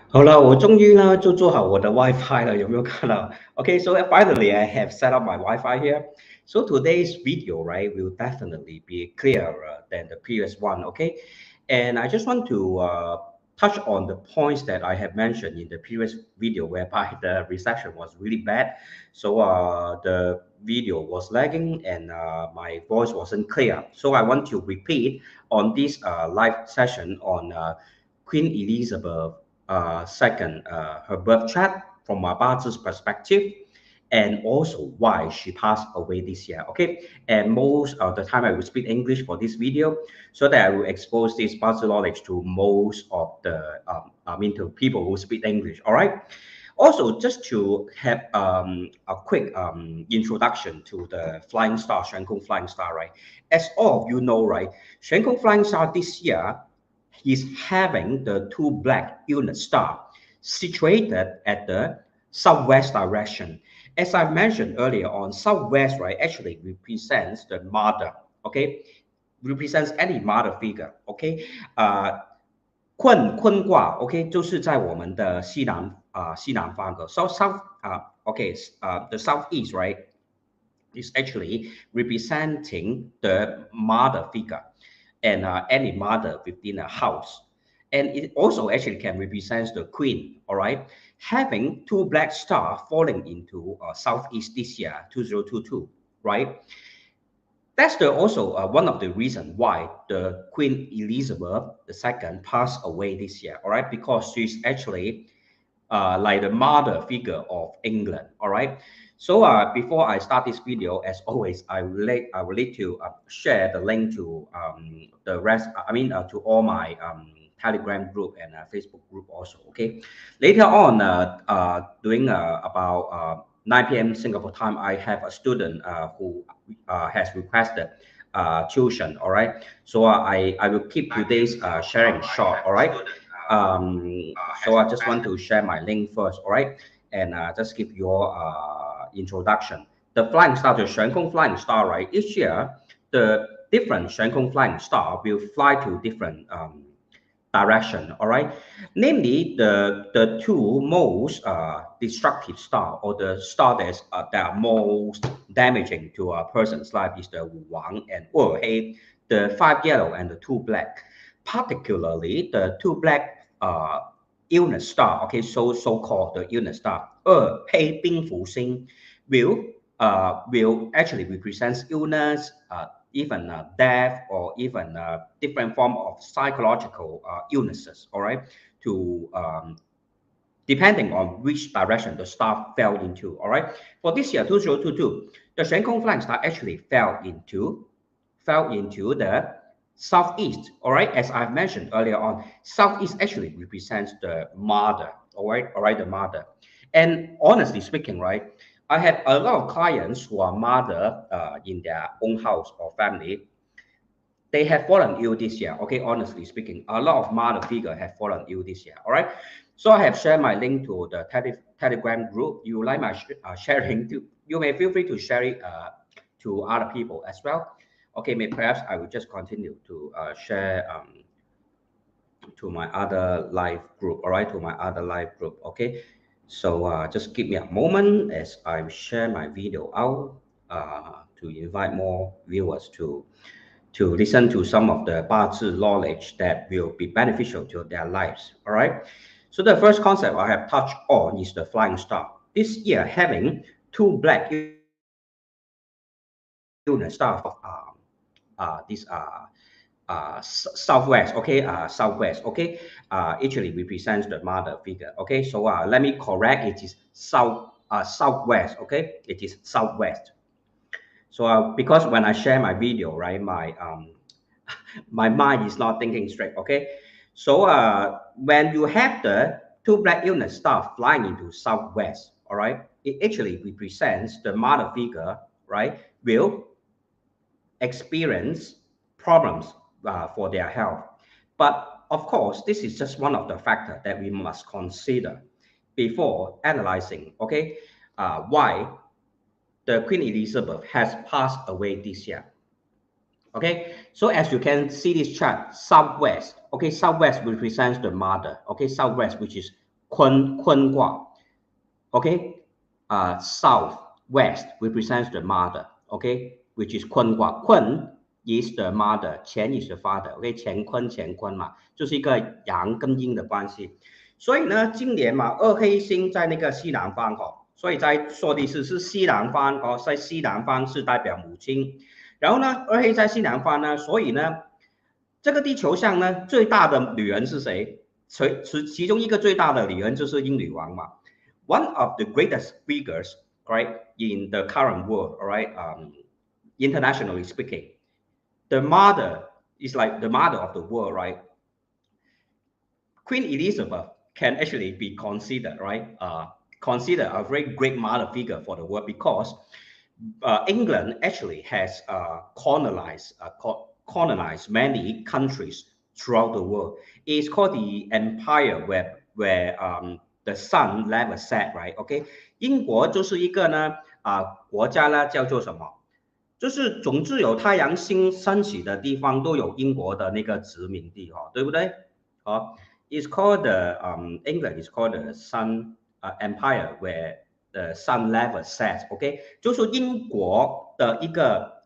好了，我终于呢就做好我的 WiFi 了，有没有看到？Okay, so finally I have set up my Wi-Fi here. So today's video, right, will definitely be clearer than the previous one. Okay, and I just want to touch on the points that I have mentioned in the previous video, whereby the reception was really bad. So the video was lagging and my voice wasn't clear. So I want to repeat on this live session on Queen Elizabeth second, her birth chart from a Bazi's perspective, and also why she passed away this year. Okay, and most of the time I will speak English for this video, so that I will expose this Bazi knowledge to most of the to people who speak English. All right. Also, just to have a quick introduction to the flying star, Shen Kong flying star, right? As all of you know, right, Shen Kong flying star this year is having the two black unit star situated at the southwest direction. As I mentioned earlier on, southwest, right, actually represents the mother, okay? Represents any mother figure, okay? 坤卦 OK 就是在我们的西南方的 south OK the southeast right is actually representing the mother figure and any mother within a house. And it also actually can represent the queen, all right? Having two black stars falling into southeast this year, 2022, right? That's also one of the reasons why the Queen Elizabeth II passed away this year, all right? Because she's actually like the mother figure of England, all right? So before I start this video, as always, I will need to share the link to the rest, to all my Telegram group and Facebook group also, okay? Later on, during about 9 p.m. Singapore time, I have a student who has requested tuition, all right? So I will keep today's sharing short, all right? So I just want to share my link first, all right? And just give your introduction. The flying star, the Shen Kong flying star, right? Each year, the different Shen Kong flying star will fly to different direction, all right? Namely, the two most destructive star or the star that are most damaging to a person's life is the Wu Wang and Wu Hei, the 5 yellow and the 2 black. Particularly, the 2 black illness star, okay, so-called the illness star, Hei Bing Fu Xing, will actually represent illness, even death, or even different form of psychological illnesses, all right, to depending on which direction the star fell into, all right. For this year, 2022, the Shen Kong flying star actually fell into the southeast, all right. As I've mentioned earlier on, southeast actually represents the mother, all right, the mother. And honestly speaking, right, I have a lot of clients who are mother in their own house or family. They have fallen ill this year. Okay, honestly speaking, a lot of mother figure have fallen ill this year. All right. So I have shared my link to the Telegram group. You like my sharing? You may feel free to share it to other people as well. Okay, perhaps I will just continue to share to my other live group. All right, to my other live group. Okay. So just give me a moment as I share my video out to invite more viewers to listen to some of the Bazi knowledge that will be beneficial to their lives. All right. So the first concept I have touched on is the flying star. This year having two black unit star of this southwest, okay, southwest, okay, actually represents the mother figure, okay. So let me correct, it is southwest, okay, it is southwest. So because when I share my video, right, my my mind is not thinking straight, okay. So when you have the two black unit star flying into southwest, all right, it actually represents the mother figure, right, will experience problems for their health. But of course, this is just one of the factors that we must consider before analyzing, okay, why the Queen Elizabeth has passed away this year. Okay, so as you can see this chart, southwest. Okay, southwest represents the mother. Okay, southwest, which is Kun Gua. Okay, southwest represents the mother. Okay, which is Kun Gua. Kun is the mother, Qian is the father. OK， 乾坤嘛，就是一个阳跟阴的关系。所以呢，今年嘛，二黑星在那个西南方所以在说的是西南方在西南方是代表母亲。然后呢，二黑在西南方呢，所以呢，这个地球上呢，最大的女人是谁？其中一个最大的女人就是英女王嘛。One of the greatest figures, right, in the current world, all right, internationally speaking, the mother is like the mother of the world, right? Queen Elizabeth can actually be considered, right, considered a very great mother figure for the world because England actually has colonized many countries throughout the world. It's called the empire where the sun never set, right? OK， 英国就是一个呢国家呢叫做什么？就是总之有太阳星升起的地方都有英国的那个殖民地对不对？It's called the England is called the sun empire where the sun never sets。OK， 就是英国的一个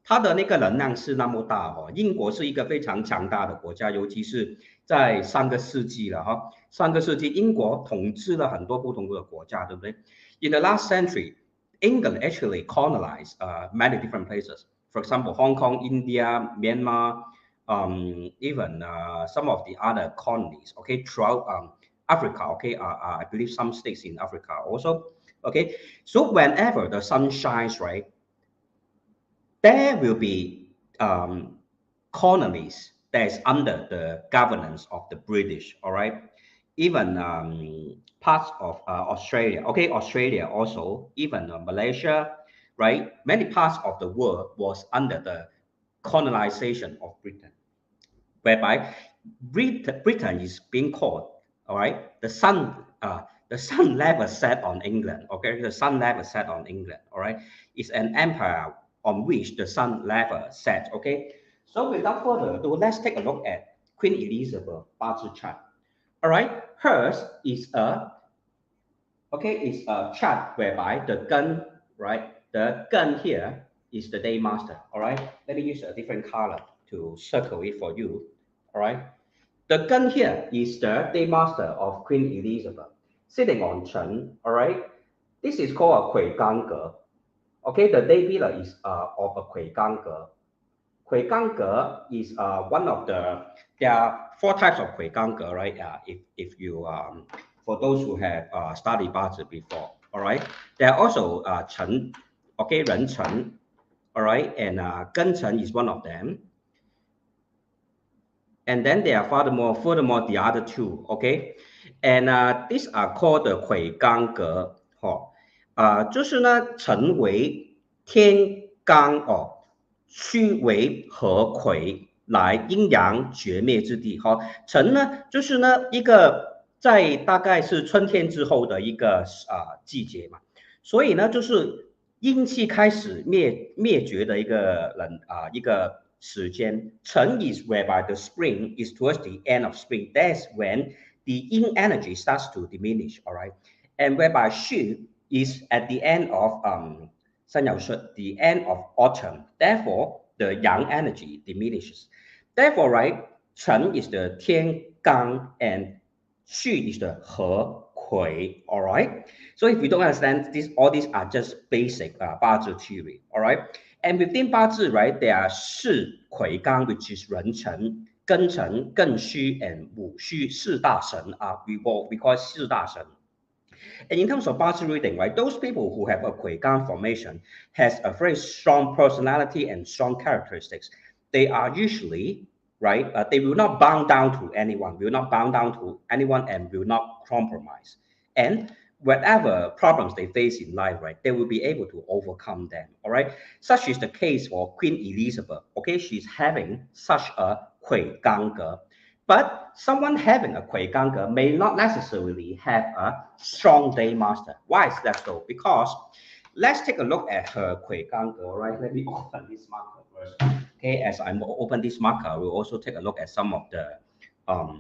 它的那个能量是那么大英国是一个非常强大的国家，尤其是在上个世纪了上个世纪英国统治了很多不同的国家，对不对 ？In the last century, England actually colonized many different places. For example, Hong Kong, India, Myanmar, even some of the other colonies. Okay, throughout Africa. Okay, I believe some states in Africa also. Okay, so whenever the sun shines, right, there will be colonies that is under the governance of the British. All right, even parts of Australia. Okay, Australia also, even Malaysia, right? Many parts of the world was under the colonization of Britain, whereby Britain is being called, all right, the sun never set on England. Okay, the sun never set on England. All right, it's an empire on which the sun never set. Okay, so without further ado, let's take a look at Queen Elizabeth Bazi chart. All right, hers is a chart whereby the gun, right, the gun here is the day master. All right, let me use a different color to circle it for you. All right, the gun here is the day master of Queen Elizabeth sitting on Chen. All right, this is called a Kui Gang Ge. Okay, the day pillar is of a Kui Gang Ge. Kui Gang Ge is one of there are 4 types of Kui Gang Ge, right? If you for those who have studied Bazi before, all right. There are also Chen, okay, Ren Chen, all right, and Gen Chen is one of them. And then there are furthermore the other 2, okay, and these are called the Kui Gang Ge 就是呢辰为天罡戌为合癸来阴阳绝灭之地辰呢就是呢一个在大概是春天之后的一个季节嘛，所以呢就是阴气开始灭绝的一个时间。辰 is whereby the spring is towards the end of spring. That's when the yin energy starts to diminish, all right? And whereby Xu is at the end of the end of autumn. Therefore, the yang energy diminishes. Therefore, right, Chen is the Tian Gang and Xu is the He Kui. All right. So if you don't understand this, all these are just basic Bazi theory. All right. And within Bazi, right, there are Shi Kui Gang, which is Ren Chen, Gen Chen, Gen Xu, and Wu Xu, Shi Da Shen. We call it Shi Da Shen. And in terms of Bazi reading, right, those people who have a Kui Gang formation has a very strong personality and strong characteristics. They are usually, right, they will not bow down to anyone, and will not compromise. And whatever problems they face in life, right, they will be able to overcome them, all right? Such is the case for Queen Elizabeth, okay? She's having such a Kui Gang Ge. But someone having a Kui Gang Ge may not necessarily have a strong day master. Why is that so? Because let's take a look at her Kui Gang Ge, right? Let me open this marker first. Okay, as I open this marker, we'll also take a look at some of the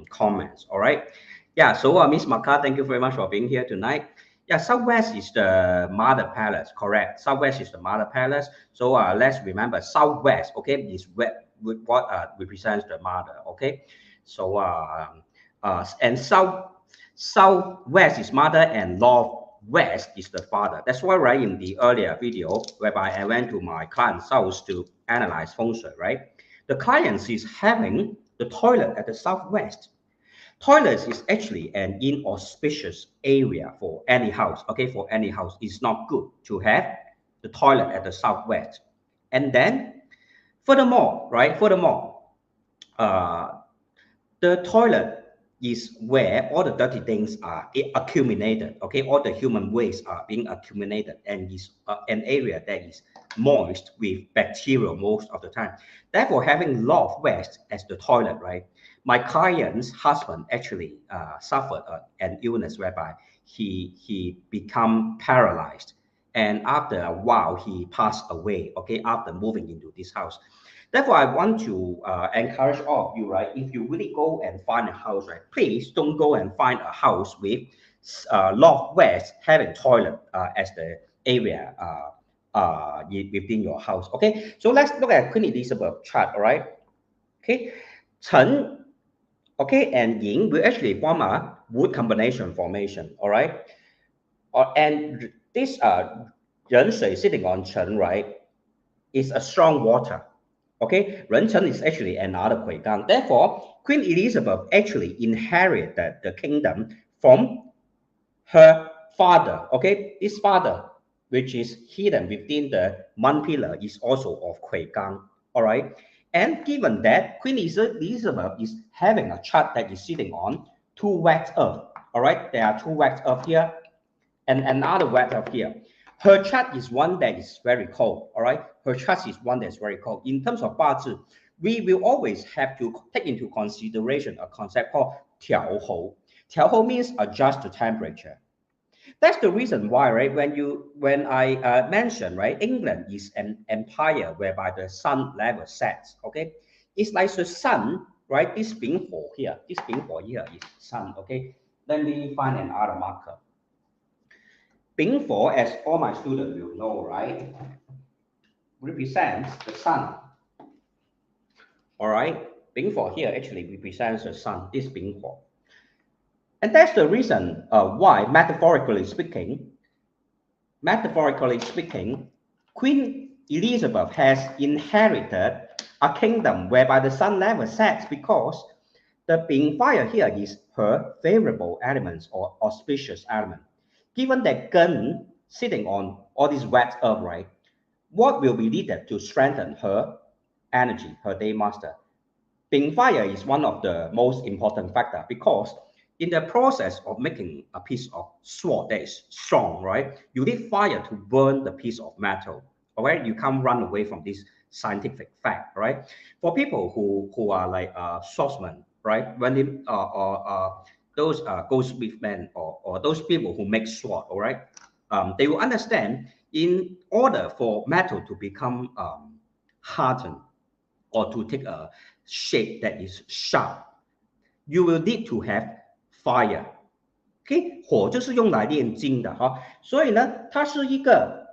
comments. All right. Yeah. So Miss Maka, thank you very much for being here tonight. Yeah, Southwest is the mother palace, correct? Southwest is the mother palace. So let's remember Southwest, okay, is what represents the mother, okay? So and Southwest is mother and Northwest is the father. That's why, right, in the earlier video, whereby I went to my client's house to analyze feng shui, right? The client is having the toilet at the Southwest. Toilets is actually an inauspicious area for any house. Okay, for any house, it's not good to have the toilet at the Southwest. And then, furthermore, right? Furthermore, the toilet is where all the dirty things are accumulated. Okay, all the human waste are being accumulated, and is an area that is moist with bacteria most of the time. Therefore, having Northwest as the toilet, right? My client's husband actually suffered an illness whereby he become paralyzed, and after a while he passed away. Okay, after moving into this house. Therefore, I want to encourage all of you, right? If you really go and find a house, right, please don't go and find a house with Northwest having toilet as the area within your house. Okay, so let's look at Queen Elizabeth chart. All right. Okay, Chen, okay, and Ying will actually form a wood combination formation. All right, and this Ren Shui sitting on Chen, right, is a strong water. Okay, Ren Chen is actually another Kui Gang. Therefore, Queen Elizabeth actually inherited the kingdom from her father. Okay, this father, which is hidden within the Mun pillar, is also of Kui Gang. All right, and given that Queen Elizabeth is having a chart that is sitting on two wax earth. All right, there are two wax earth here and another wax earth here. Her chart is one that is very cold, all right? Her chart is one that's very cold. In terms of 八字, we will always have to take into consideration a concept called 调候. 调候 means adjust the temperature. That's the reason why, right? When I mentioned, right, England is an empire whereby the sun never sets. Okay, it's like the sun, right? This 丙火 here, this 丙火 here is sun. Okay, let me find another marker. 丙火, as all my students will know, right, represents the sun. All right, 丙火 here actually represents the sun. This 丙火. And that's the reason why, metaphorically speaking, Queen Elizabeth has inherited a kingdom whereby the sun never sets, because the Bing fire here is her favorable elements or auspicious element. Given that Gun sitting on all these wax earth, right, what will be needed to strengthen her energy, her day master? Bing fire is one of the most important factor, because in the process of making a piece of sword that is strong, right, you need fire to burn the piece of metal. All right, you can't run away from this scientific fact, right? For people who are like swordsmen, right, when they those goldsmithmen or those people who make sword, all right, they will understand, in order for metal to become hardened or to take a shape that is sharp, you will need to have fire. OK， 火就是用来炼金的哈，所以呢，它是一个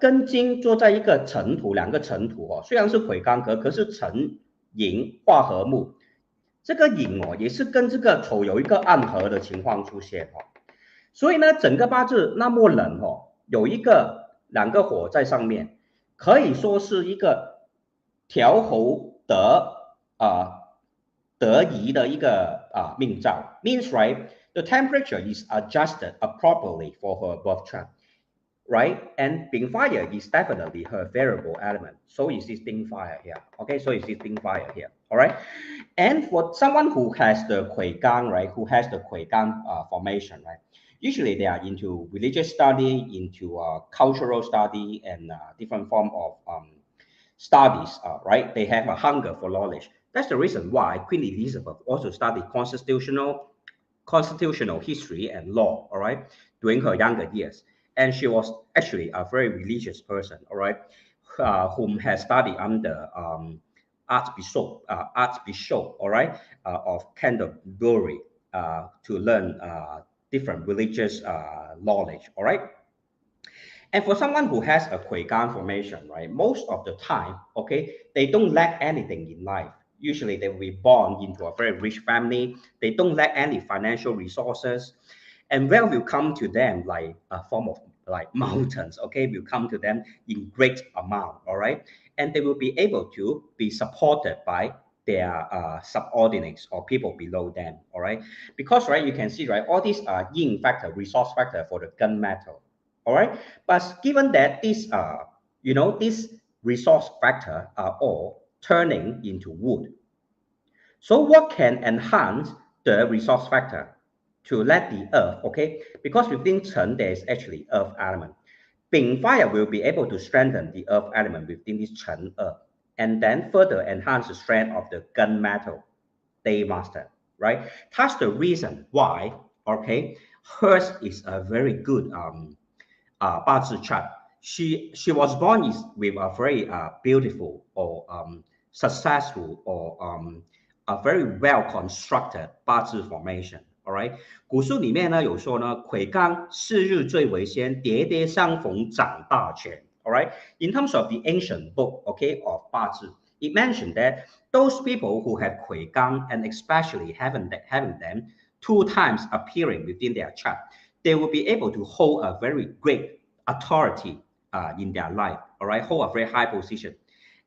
根金坐在一个尘土，两个尘土哦，虽然是癸刚格，可是辰寅化合木，这个寅哦也是跟这个丑有一个暗合的情况出现哦，所以呢，整个八字那么冷哦，有两个火在上面，可以说是一个调候得宜的一个命兆 ，means right the temperature is adjusted appropriately for her birth chart, right? And Bing fire is definitely her variable element. So is this Bing fire here. Okay, so is this Bing fire here. All right. And for someone who has the Kui Gang, right, who has the Kui Gang formation, right, usually they are into religious study, into cultural study, and different form of studies, right? They have a hunger for knowledge. That's the reason why Queen Elizabeth also studied constitutional history and law, all right, during her younger years. And she was actually a very religious person, all right. whom has studied under Archbishop, all right, of Canterbury to learn different religious knowledge, all right. And for someone who has a Kuigan formation, right, most of the time, okay, they don't lack anything in life. Usually they will be born into a very rich family. They don't lack any financial resources. And wealth will come to them like a form of like mountains, okay, will come to them in great amount, all right? And they will be able to be supported by their subordinates or people below them, all right? Because, right, you can see, right, all these are yin factor, resource factor for the gunmetal, all right? But given that this, this resource factor are all turning into wood. So what can enhance the resource factor to let the earth, okay? Because within Chen, there is actually earth element. Bing fire will be able to strengthen the earth element within this Chen earth and then further enhance the strength of the gunmetal day master, right? That's the reason why, okay, hers is a very good 八字 chart. She was born with a very beautiful or successful or a very well constructed 八字 formation. All right， 古书里面呢有说呢，魁罡是日最为先，跌跌相逢长大权。All right, in terms of the ancient book, okay, of 八字, it mentioned that those people who have 魁罡and especially having them 2 times appearing within their chart, they will be able to hold a very great authority in their life, all right, hold a very high position.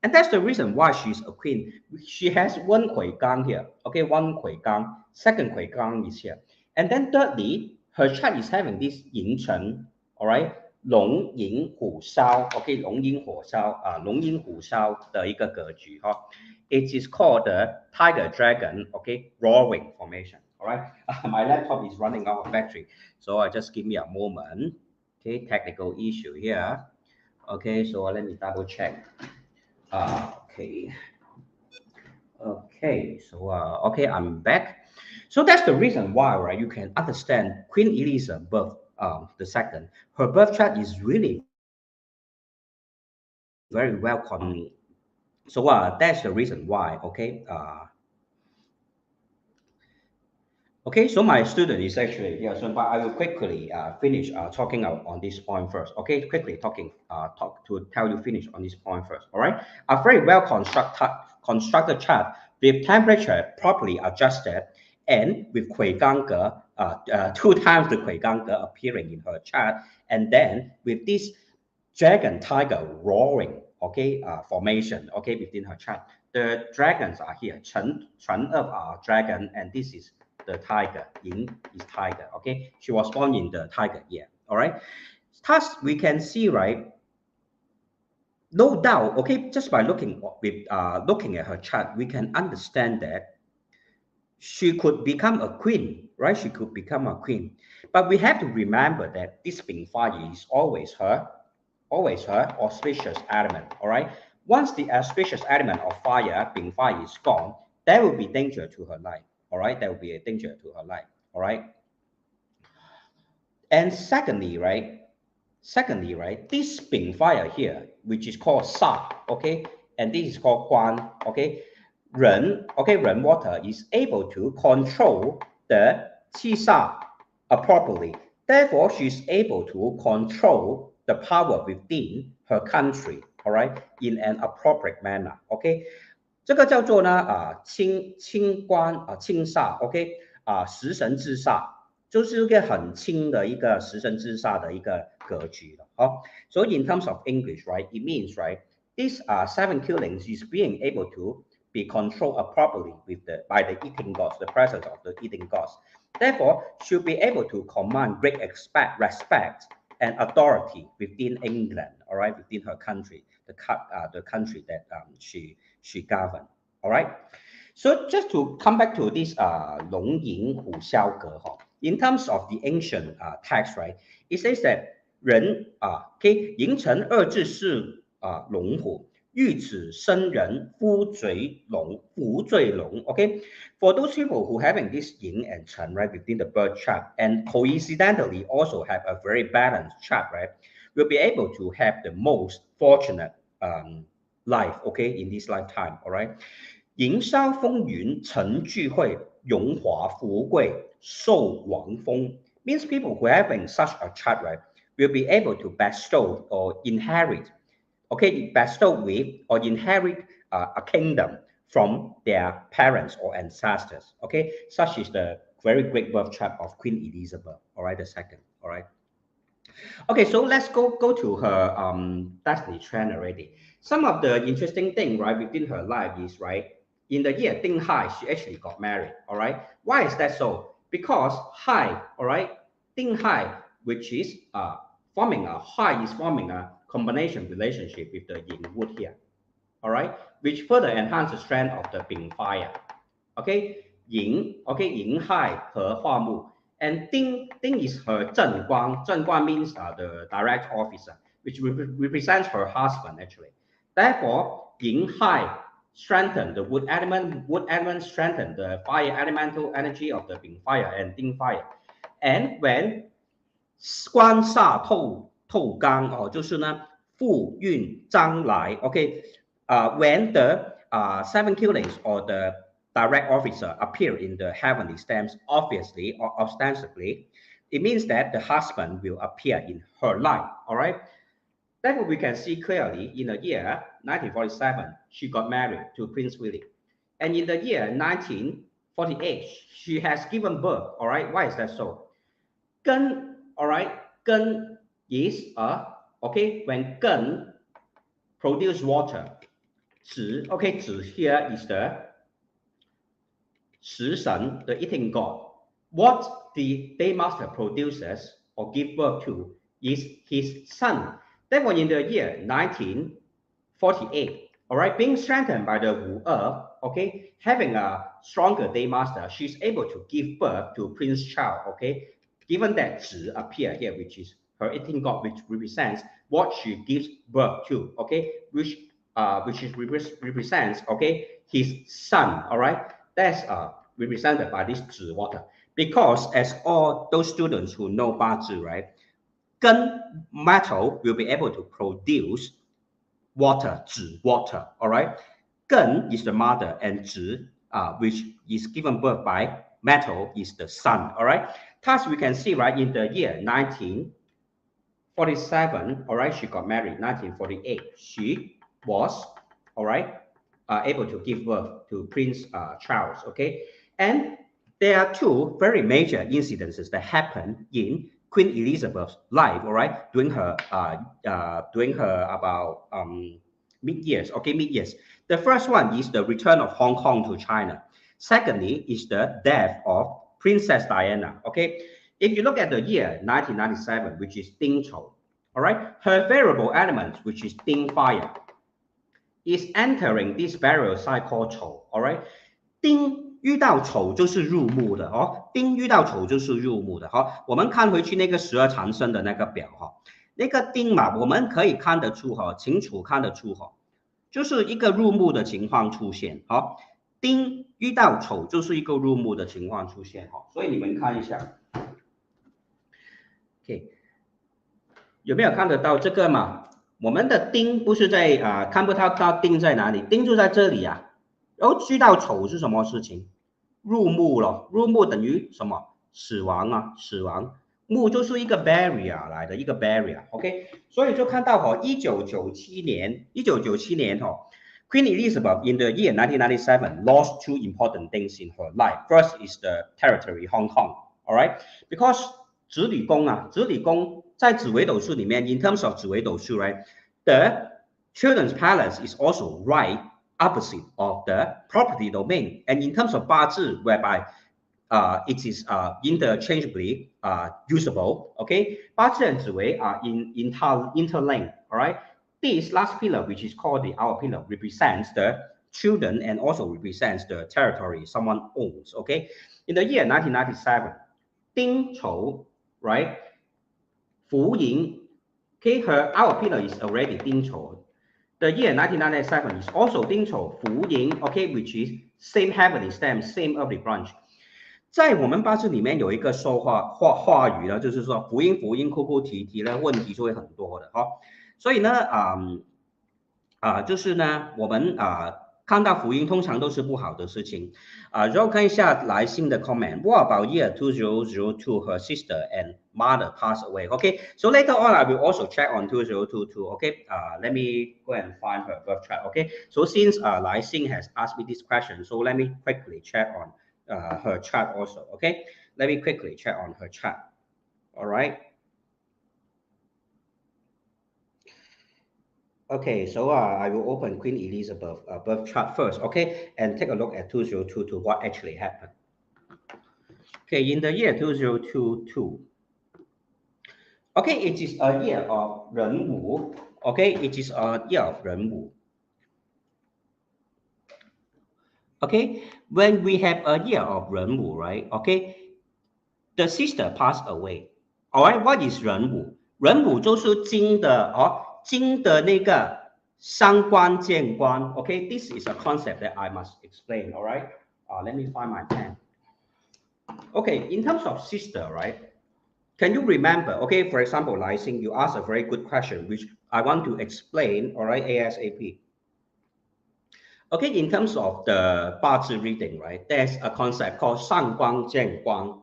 And that's the reason why she's a queen. She has 1 Kui Gang here, okay, 1 Kui Gang, 2nd Kui Gang is here. And then thirdly, her chart is having this Yin Chen, all right, 龙吟虎烧 ，OK， 龙吟火烧龙吟虎烧的一个格局哈。It is called the Tiger Dragon, okay, roaring formation. All right, my laptop is running out of battery, so just give me a moment. Okay, technical issue here. Okay, so let me double check. Okay, so okay, I'm back. So that's the reason why, right? You can understand Queen Elizabeth II. Her birth chart is really very well connected. So that's the reason why. Okay. Okay, so my student is actually here, so but I will quickly finish talking on this point first. Okay, quickly talk to tell you finish on this point first. All right, a very well constructed chart with temperature properly adjusted and with Kui Gangge, 2 times the Kui Gangge appearing in her chart, and then with this dragon tiger roaring, okay, formation, okay, within her chart. The dragons are here, Chen of dragon, and this is the tiger. Yin is tiger. Okay, she was born in the tiger year. All right. Thus, we can see, right? No doubt. Okay, just by looking at her chart, we can understand that she could become a queen, right? She could become a queen. But we have to remember that this Bing Fire is always her auspicious element. All right. Once the auspicious element of fire, Bing Fire, is gone, there will be danger to her life. All right, that will be a danger to her life. All right. And secondly, right, this Bing fire here, which is called Sa, okay, and this is called Guan, okay, Ren, okay, Ren water is able to control the Qi Sa properly. Therefore, she's able to control the power within her country, all right, in an appropriate manner, okay. 这个叫做呢清官清煞 ，OK 食神之煞，就是一个很轻的一个食神之煞的一个格局了。好，所以 in terms of English, right, it means right, these 7 killings is being able to be controlled properly by the eating gods, the presence of the eating gods. Therefore, she'll be able to command great respect and authority within England, all right, within her country, the country that she governed. All right. So just to come back to this 龙吟虎啸格 in terms of the ancient text, right, it says that 人okay 寅辰二字是龙虎。玉子生人，夫罪龙，福罪龙。Okay, for those people who having this yin and chen right within the birth chart, and coincidentally also have a very balanced chart, right, will be able to have the most fortunate life, okay, in this lifetime, all right. 营销风云成聚会，荣华富贵寿王封 means people who having such a chart, right, will be able to bestow or inherit, okay, bestow with or inherit a kingdom from their parents or ancestors, okay. Such is the very great birth chart of Queen Elizabeth, all right, the second, all right. Okay, so let's go to her destiny trend already. Some of the interesting thing, right, within her life is, right, in the year Ding Hai, she actually got married, all right. Why is that so? Because Hai, all right, Ding Hai, which is forming a combination relationship with the Yin wood here, all right, which further enhance the strength of the Bing fire. Okay, Yin, okay, Yin Hai, her Hua Mu. And Ding is her Zhen Guang. Zhen Guang means the direct officer, which represents her husband actually. Therefore, Yin Hai strengthen the wood element strengthen the fire elemental energy of the Bing fire and Ding fire. And when 官煞透刚哦，就是呢富运将来 ，OK， when the seven killings or the direct officer appear in the heavenly stamps, obviously or ostensibly, it means that the husband will appear in her life, all right? Therefore, we can see clearly in the year 1947, she got married to Prince William. And in the year 1948, she has given birth, all right? Why is that so? Gen, all right, Gen is okay, when Gen produce water, Zi, okay, Zi here is the Shi Shen, the eating god. What the day master produces or give birth to is his son. Therefore, in the year 1948, all right, being strengthened by the Wu okay, having a stronger day master, she's able to give birth to Prince Charles, okay, given that Zi appear here, which is her eating god, which represents what she gives birth to, okay, which represents, okay, his son, all right. That's represented by this Zi water. Because as all those students who know Bazi, right, Gen metal will be able to produce water, Zi water, all right. Gen is the mother and Zi, which is given birth by metal, is the son, all right. Thus, we can see, right, in the year 1947, all right, she got married. 1948, she was, all right, able to give birth to Prince Charles, okay? And there are two very major incidences that happened in Queen Elizabeth's life, all right, during her about mid-years, okay, mid-years. The first one is the return of Hong Kong to China. Secondly is the death of Princess Diana, okay? If you look at the year 1997, which is Ding Chou, all right, her variable element, which is Ding fire, is entering this burial site called Chou, all right? 丁遇到丑就是入木的哦，丁遇到丑就是入木的。好，我们看回去那个12长生的那个表哈，那个丁嘛，我们可以看得出哈，清楚看得出哈，就是一个入木的情况出现。好，丁遇到丑就是一个入木的情况出现哈，所以你们看一下 ，OK， 有没有看得到这个嘛？我们的丁不是在看不到丁在哪里，丁就在这里啊。然后遇到丑是什么事情？入木了，入木等于什么？死亡啊，死亡。木就是一个 barrier 来的，一个 barrier，OK， 所以就看到1997年Queen Elizabeth in the year 1997 lost two important things in her life. First is the territory Hong Kong, all right? Because 子女宫啊，子女宫在紫微斗数里面 ，in terms of 紫微斗数 ，right? The children's palace is also right opposite of the property domain, and in terms of 八字 whereby it is interchangeably usable, okay? 八字 and 紫微 are interlinked, all right? This last pillar, which is called the hour pillar, represents the children and also represents the territory someone owns, okay? In the year 1997, Ding Chou, right? Fu Ying, okay, her hour pillar is already Ding Chou. The year 1997 is also Ding Chou, Fu Ying, okay, which is same heavenly stem, same earthly branch. 在我们八字里面有一个说话语呢，就是说福音哭哭啼啼呢，问题就会很多的哈。所以呢，就是呢，我们看到福音通常都是不好的事情然后看一下来信的 comment. What about year 2002? Her sister and mother passed away. Okay, so later on I will also check on 2022. Okay, let me go and find her birth chart. Okay, so since Lai Xing has asked me this question, so let me quickly check on her chart also. Okay, let me quickly check on her chart. All right. Okay, so I will open Queen Elizabeth birth chart first, okay, and take a look at 2022, what actually happened. Okay, in the year 2022, okay, it is a year of 人武, okay, it is a year of 人武. Okay, when we have a year of 人武, right, okay, the sister passed away. All right, what is 人武? 人武就是金的金的那个伤官见官 okay, this is a concept that I must explain. All right, let me find my pen. Okay, in terms of sister, right, can you remember, okay, for example, Lai Xing, you asked a very good question which I want to explain, all right, ASAP. Okay, in terms of the 八字 reading, right, there's a concept called 上官见官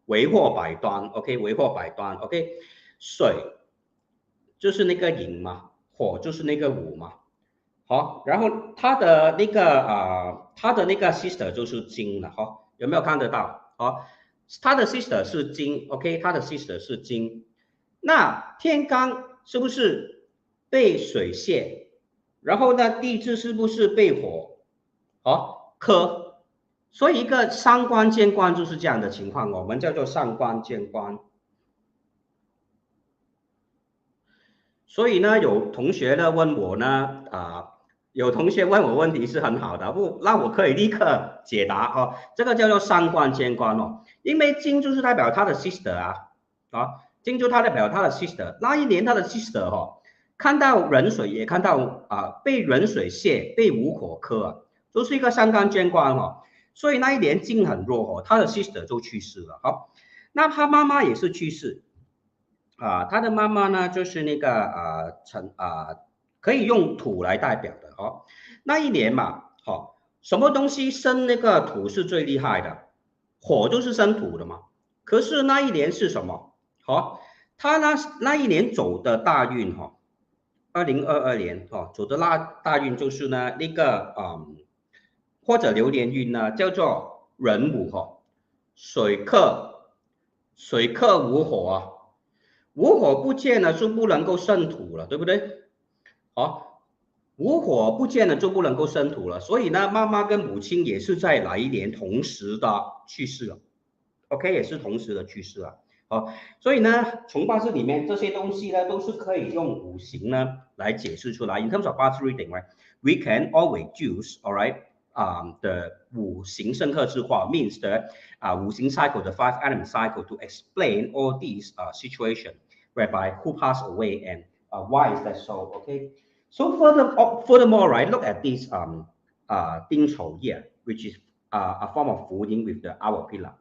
为祸百端 OK 为祸百端 OK 水就是那个寅嘛火就是那个午嘛好然后他的那个 sister 就是金了有没有看得到他的 sister 是金 OK 他的 sister 是金那天干是不是被水泄然后呢地支是不是被火克所以一个上官见官就是这样的情况我们叫做上官见官所以呢有同学呢问我呢有同学问我问题是很好的那我可以立刻解答这个叫做上官见官因为金就是代表他的 sister 金就代表他的 sister 那一年他的 sister 看到壬水也看到被壬水泄被午火克都是一个上官见官所以那一年金很弱他的 sister 就去世了那他妈妈也是去世他的妈妈呢就是那个可以用土来代表的那一年嘛什么东西生那个土是最厉害的火就是生土的嘛可是那一年是什么他那一年走的大运2022年走的大运就是呢那个或者流年运呢叫做壬午水克午火午火不见了就不能够生土了对不对午火不见了就不能够生土了所以呢妈妈跟母亲也是在哪一年同时的去世了 OK 也是同时的去世了所以呢从八字里面这些东西呢都是可以用五行呢来解释出来 In terms of 八字 reading right we can always use all right the 五行生克制化 means the 五行 cycle the 5 element cycle to explain all these situation whereby who passed away and why is that so okay so furthermore right look at this 丁丑 year which is a form of 福音 with the hour pillar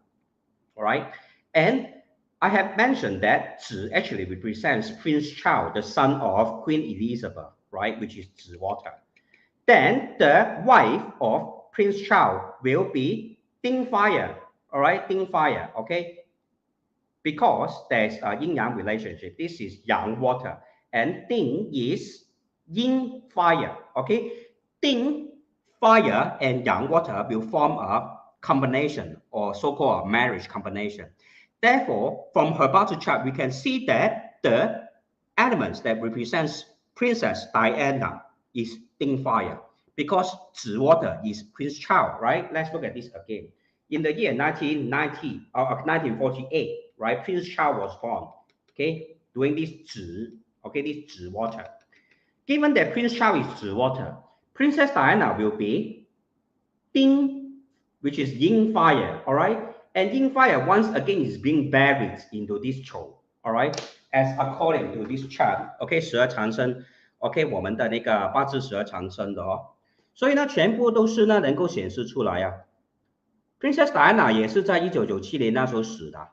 all right and I have mentioned that Zi actually represents Prince Charles, the son of Queen Elizabeth, right, which is Zi water. Then the wife of Prince Charles will be Ding fire, all right, Ding fire, okay? Because there's a yin-yang relationship. This is yang water, and Ding is yin fire, okay? Ding fire and yang water will form a combination or so-called a marriage combination. Therefore, from her birth chart, we can see that the elements that represents Princess Diana is Ding fire because Zi water is Prince Charles, right? Let's look at this again. In the year 1948, right, Prince Charles was born, okay, doing this Zi, okay, this Zi water. Given that Prince Charles is Zi water, Princess Diana will be Ding, which is Yin fire, all right? And yin fire once again is being buried into this chou, all right? As according to this chart, okay, 十二长生 ，OK， 我们的那个八字十二长生的所以呢，全部都是呢能够显示出来Princess Diana 也是在1997年那时候死的，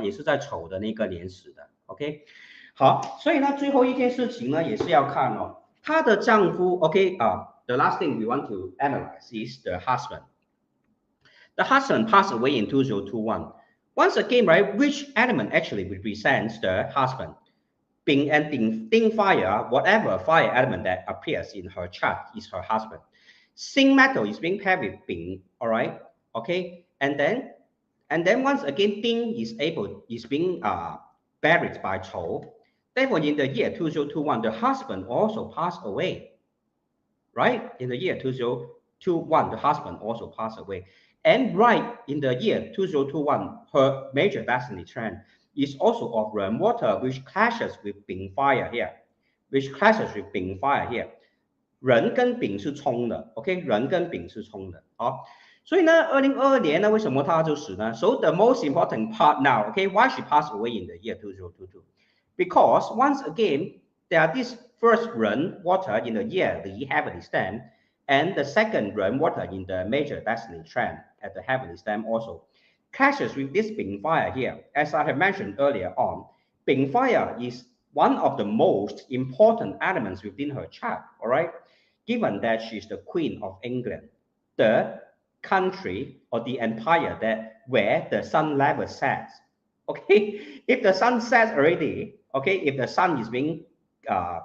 也是在丑的那个年死的 ，OK。好，所以呢，最后一件事情呢也是要看她的丈夫 OK the last thing we want to analyze is the husband. The husband passed away in 2021. Once again, right, which element actually represents the husband? Bing and Ding fire, whatever fire element that appears in her chart is her husband. Sing metal is being paired with Bing, all right, okay, and then once again Ding is being buried by Chou. Therefore, in the year 2021, the husband also passed away, right? In the year 2021, the husband also passed away. And right in the year 2021, her major destiny trend is also of Ren water, which clashes with Bing fire here,人跟丙是冲的 ，OK， 人跟丙是冲的，好，所以呢，2022年呢，为什么他就死呢 ？So the most important part now, OK, why she passed away in the year 2022? Because once again, there are this first Ren water in the year the heavenly stem, and the second Ren water in the major destiny trend at the heavenly stem also clashes with this Bing fire here. As I have mentioned earlier on, Bing fire is one of the most important elements within her chart, all right? Given that she's the Queen of England, the country or the empire where the sun never sets. Okay, if the sun sets already, okay, if the sun is being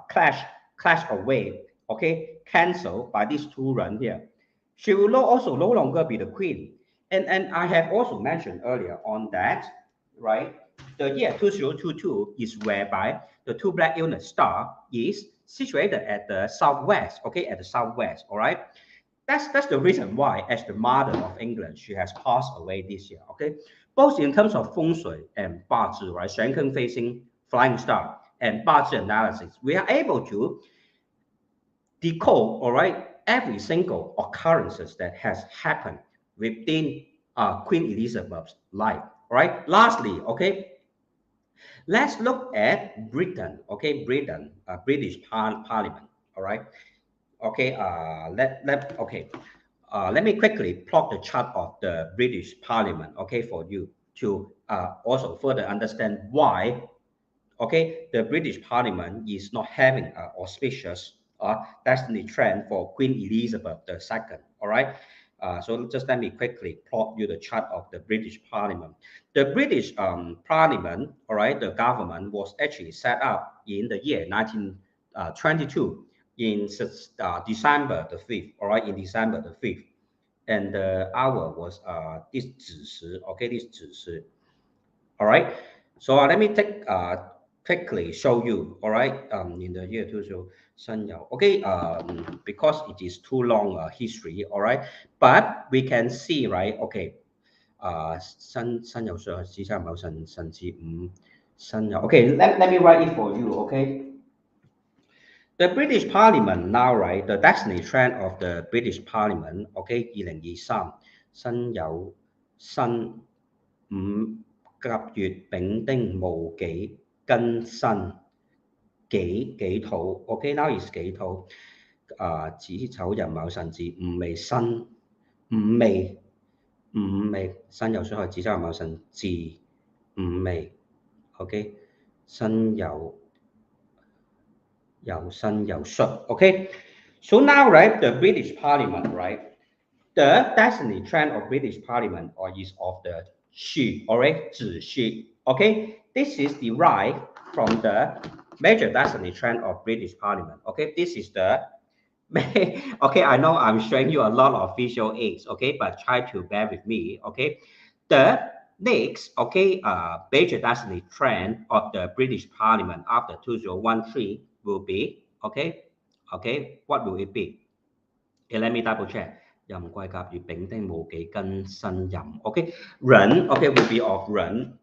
clashed away, okay, cancelled by these two Ren here, she will also no longer be the queen. And I have also mentioned earlier on that, right? The year 2022 is whereby the two black illness star is situated at the southwest, okay, at the southwest, all right? That's the reason why, as the mother of England, she has passed away this year, okay? Both in terms of feng shui and 八字, right? 玄坑 facing flying star and 八字 analysis, we are able to decode, all right, every single occurrences that has happened within Queen Elizabeth's life, all right? Lastly, okay, let's look at Britain, okay, British Parliament, all right, okay, let me quickly plot the chart of the British Parliament, okay, for you to also further understand why, okay, the British Parliament is not having an auspicious destiny trend for Queen Elizabeth II, all right. So just let me quickly plot you the chart of the British Parliament. The British Parliament, all right, the government was actually set up in the year 1922 in December the 5th, all right, in December the 5th. And the hour was this 子时, okay, this 子时. All right. So let me take quickly show you, all right, in the year 2000. Okay, because it is too long history, all right, but we can see, right, okay, okay, let me write it for you, okay. The British Parliament now, right, the destiny trend of the British Parliament, okay, 2023辛酉辛午甲月丙丁戊己庚辛己土 ，OK, now is 己土，子丑寅卯辰巳午未申午未辛酉戌亥子丑寅卯辰巳午未 ，OK, 辛酉申酉戌 ，OK. So now, right, the British Parliament, right, the destiny trend of British Parliament is of the 戌, alright, 子戌, okay. This is derived from the major destiny trend of British Parliament, okay. This is the okay, I know I'm showing you a lot of visual aids, okay, but try to bear with me, okay. The next, okay, major destiny trend of the British Parliament after 2013 will be, okay, what will it be? Okay, let me double check. 壬癸甲乙丙丁戊己庚辛壬 okay, 壬 okay will be of 壬,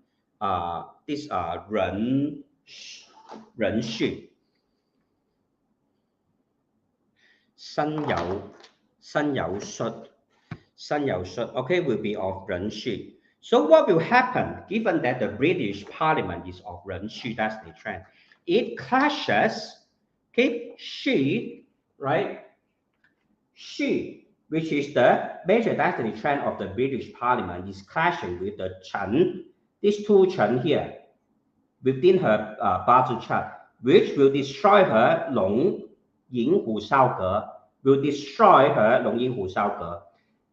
this 壬戌辛酉戌 okay will be of 壬戌. So what will happen given that the British Parliament is of 壬戌destiny trend? It clashes, okay, 戌, right, 戌, which is the major destiny trend of the British Parliament, is clashing with the Chen, these two Chen here, within her Bazi chart, which will destroy her Long, yin hu shao ge, will destroy her long yin hu shao ge.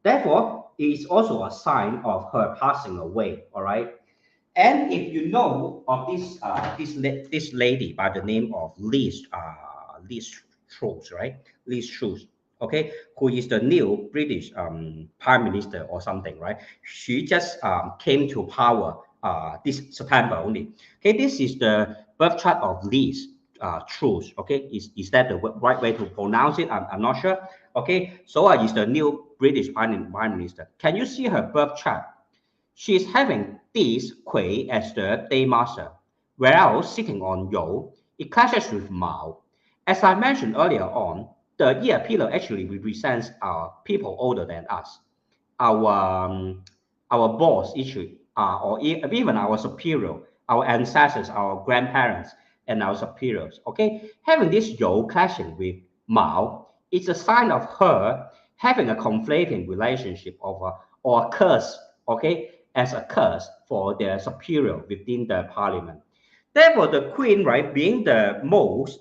Therefore, it is also a sign of her passing away. All right. And if you know of this lady by the name of Liz Truss, right? Liz Truss, okay, who is the new British Prime Minister or something, right? She just came to power this September only. Okay, this is the birth chart of Liz Truss. Okay, is that the right way to pronounce it? I'm not sure. Okay, so is the new British Prime Minister. Can you see her birth chart? She is having this Kui as the day master, whereas sitting on Yo, it clashes with Mao. As I mentioned earlier on, the year pillar actually represents people older than us, our our boss issue, or even our superior, our ancestors, our grandparents, and our superiors. Okay, having this Yo clashing with Mao, it's a sign of her having a conflicting relationship of or a curse. Okay, as a curse for their superior within the parliament. Therefore, the queen, right, being the most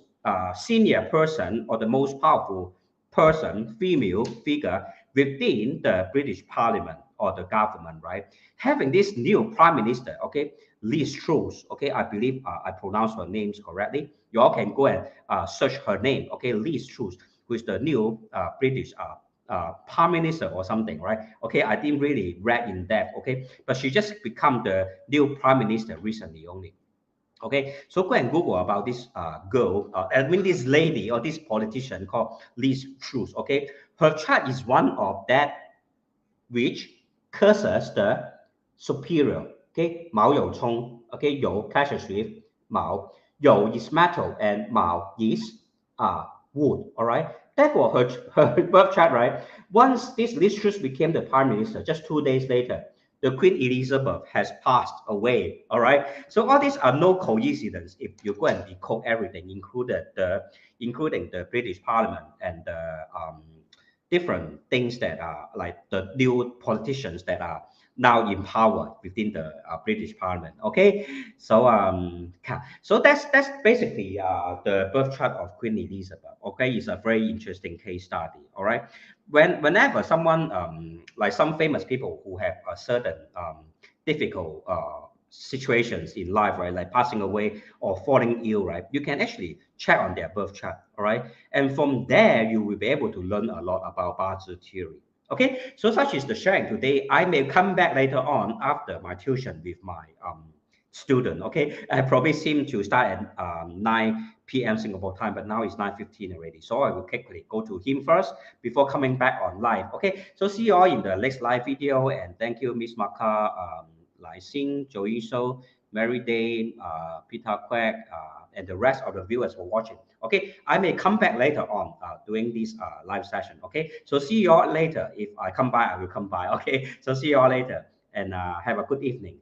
senior person or the most powerful person, female figure within the British parliament or the government, right, having this new prime minister, okay, Liz Truss, okay, I believe I pronounced her names correctly. You all can go and search her name, okay, Liz Truss, who is the new British prime minister or something, right? Okay, I didn't really read in depth, okay, but she just become the new prime minister recently only. Okay, so go and Google about this girl, I mean this lady or this politician called Liz Truss. Okay, her chart is one of that which curses the superior. Okay, Mao Youchong. Okay, Yo clashes with Mao. Yo is metal and Mao is wood. All right. Therefore, her birth chart, right? Once this Liz Truss became the prime minister, just 2 days later, the Queen Elizabeth has passed away. All right. So all these are no coincidence. If you go and decode everything, including the British Parliament and the different things that are like the new politicians that are now in power within the British Parliament. Okay, so so that's basically the birth chart of Queen Elizabeth. Okay, it's a very interesting case study. All right, whenever someone like some famous people who have a certain difficult situations in life, right, like passing away or falling ill, right, you can actually check on their birth chart. All right, and from there you will be able to learn a lot about Bazi theory. Okay, so such is the sharing today. I may come back later on after my tuition with my student. Okay, I probably seem to start at 9 p.m. Singapore time, but now it's 9:15 already. So I will quickly go to him first before coming back on live. Okay, so see you all in the next live video, and thank you, Miss Maka, Lai Xing, Joey So, Mary Day, Peter Quack, and the rest of the viewers for watching. Okay, I may come back later on doing this live session. Okay, so see you all later. If I come by, I will come by. Okay, so see you all later, and have a good evening.